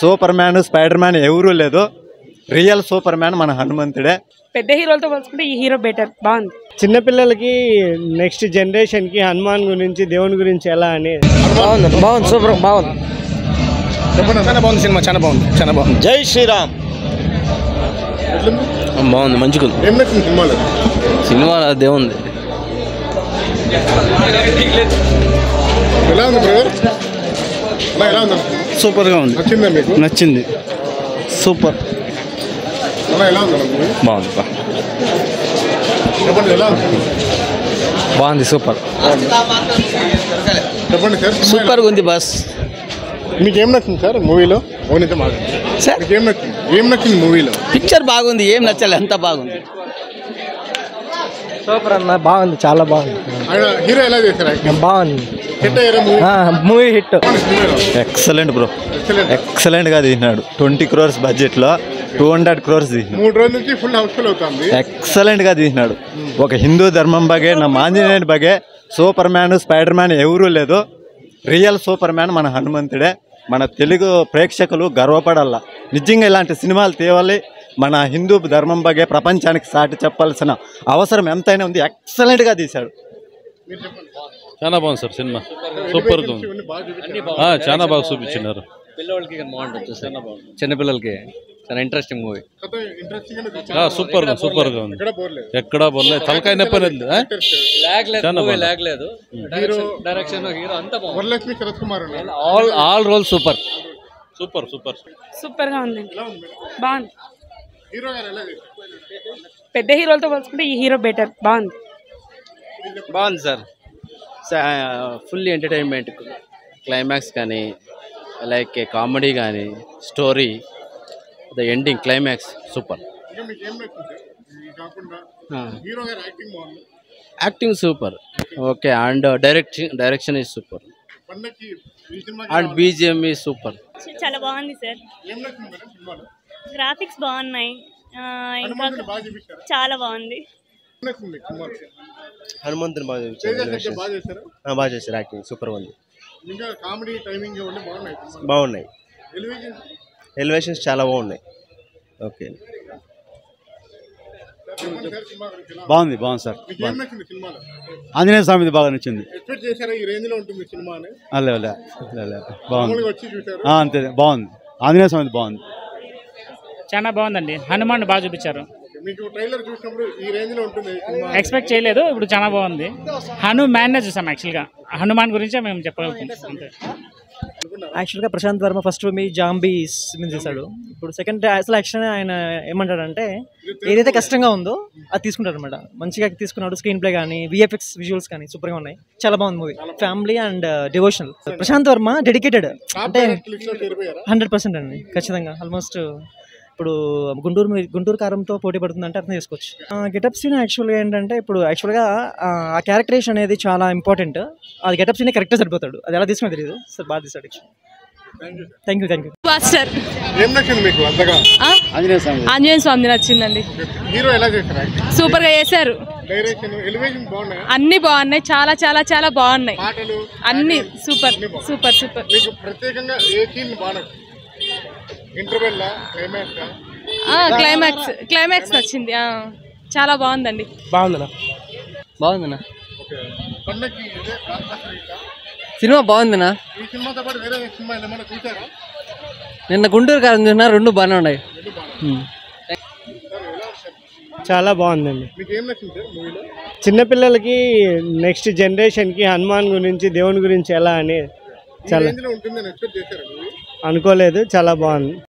Super man spider man ఎవరూ లేదు. Real super man మన హనుమంతుడే. పెద్ద హీరోలతో పోల్చుకుంటే ఈ హీరో బెటర్, బాగుంది. చిన్నపిల్లలకి నెక్స్ట్ జనరేషన్ కి హనుమాన్ గురించి దేవుని గురించి ఎలా అని బాగుంది సూపర్ బాగుంది. చాలా బాగుంది సినిమా, చాలా బాగుంది. జై శ్రీరామ్. బాగుంది, మంచిగా సినిమా దేవుంది. సూపర్గా ఉంది. నచ్చింది. సూపర్ బాగుంది సూపర్ సూపర్ ఉంది బస్. మీకు ఏం నచ్చింది సార్ మూవీలో? సార్ ఏం నచ్చింది మూవీలో? పిక్చర్ బాగుంది, ఏం నచ్చలే, అంత బాగుంది. సూపర్ అన్న, బాగుంది, చాలా బాగుంది. హీరో ఎలా చేశారు? బాగుంది, movie hit. Excellent bro, excellent గా తీసినాడు. 20 crores బడ్జెట్ లో 200 crores తీసినాడు. 3 రోజుల నుంచి ఫుల్ హౌస్ఫుల్ అవుతుంది. ఎక్సలెంట్ గా తీసినాడు. ఒక హిందూ ధర్మం బగే, నా ఆంజనేయుని బగే సూపర్ మ్యాన్ స్పైడర్ మ్యాన్ ఎవరూ లేదు. రియల్ సూపర్ మ్యాన్ మన హనుమంతుడే. మన తెలుగు ప్రేక్షకులు గర్వపడాల. నిజంగా ఇలాంటి సినిమాలు తేవాలి. మన హిందూ ధర్మం బగే ప్రపంచానికి సాటి చెప్పాల్సిన అవసరం ఎంతైనా ఉంది. ఎక్సలెంట్గా తీశాడు. చాలా బాగుంది సార్ సినిమా, సూపర్గా ఉంది. చాలా బాగా చూపించినారు. పిల్లలకి బాగుంటుంది, చిన్నపిల్లలకి చాలా ఇంట్రెస్టింగ్ మూవీ. సూపర్గా ఉంది. ఎక్కడా బోర్లేదు, తలకాయ నొప్పి లేదు. డైరెక్షన్ హీరో అంతా బాగుంది. ఆల్ రోల్ సూపర్ సూపర్ గా ఉంది, బాగుంది. పెద్ద హీరోలతో పోల్చుకుంటే ఈ హీరో బెటర్, బాగుంది. బాగుంది సార్, ఫుల్లీ ఎంటర్టైన్మెంట్. క్లైమాక్స్ కానీ, లైక్ కామెడీ కానీ, story, the ending climax super. Acting super, okay. And direction is super. And BGM is super. చాలా బాగుంది సార్. గ్రాఫిక్స్ బాగున్నాయి, ఇంకా చాలా బాగుంది. హనుమంతుని బాగా చేశారు. యాక్టింగ్ సూపర్ ఉంది. బాగున్నాయి. ఎలివేషన్స్ చాలా బాగున్నాయి. ఓకే, బాగుంది సార్. ఆంజనేయ స్వామిది బాగా నచ్చింది. అంతే, బాగుంది. ఆంజనేయ స్వామిది బాగుంది, చాలా బాగుందండి. హనుమాన్ బాగా చూపించారు. ఎక్స్పెక్ట్ చేయలేదు, ఇప్పుడు చాలా బాగుంది. హనుమాన్నే చూసాం. యాక్చువల్గా హనుమాన్ గురించే మేము చెప్పగలుగుతాం. యాక్చువల్గా ప్రశాంత్ వర్మ ఫస్ట్ మీ జాంబీస్ చేశాడు. ఇప్పుడు సెకండ్ అసలు యాక్షన్ ఆయన ఏమంటాడంటే ఏదైతే కష్టంగా ఉందో అది తీసుకుంటాడు అనమాట. మంచిగా తీసుకున్నాడు. స్క్రీన్ ప్లే కానీ, విఎఫ్ఎక్స్ విజువల్స్ కానీ సూపర్గా ఉన్నాయి. చాలా బాగుంది movie. Family and devotional. Prasanth Varma dedicated అంటే 100% అండి, ఖచ్చితంగా. ఆల్మోస్ట్ ఇప్పుడు గుంటూరు కారంతో పోటీ పడుతుందంటే అర్థం చేసుకోవచ్చు. గెటప్ సీన్ యాక్చువల్గా ఏంటంటే ఇప్పుడు యాక్చువల్గా ఆ క్యారెక్టరేషన్ అనేది చాలా ఇంపార్టెంట్. అది గెటప్ సీన్ కరెక్ట్గా సరిపోతాడు. అది ఎలా తీసుకుని తెలియదు సార్, బాగా తీసాడు. Thank you. ఆంజనేయ స్వామి నచ్చిందండి. సూపర్ గా చేశారు. అన్ని బాగున్నాయి, చాలా చాలా చాలా బాగున్నాయి. అన్ని సూపర్. క్లైమాక్స్ నచ్చింది. చాలా బాగుందండి. బాగుందన్నా సినిమా బాగుందన్నా. నిన్న గుంటూరు కారం చూసినా, రెండు బాగానే ఉన్నాయి. చాలా బాగుందండి. చిన్నపిల్లలకి నెక్స్ట్ జనరేషన్ కి హనుమాన్ గురించి దేవుని గురించి ఎలా అని చాలా అనుకోలేదు. చాలా బాగుంది.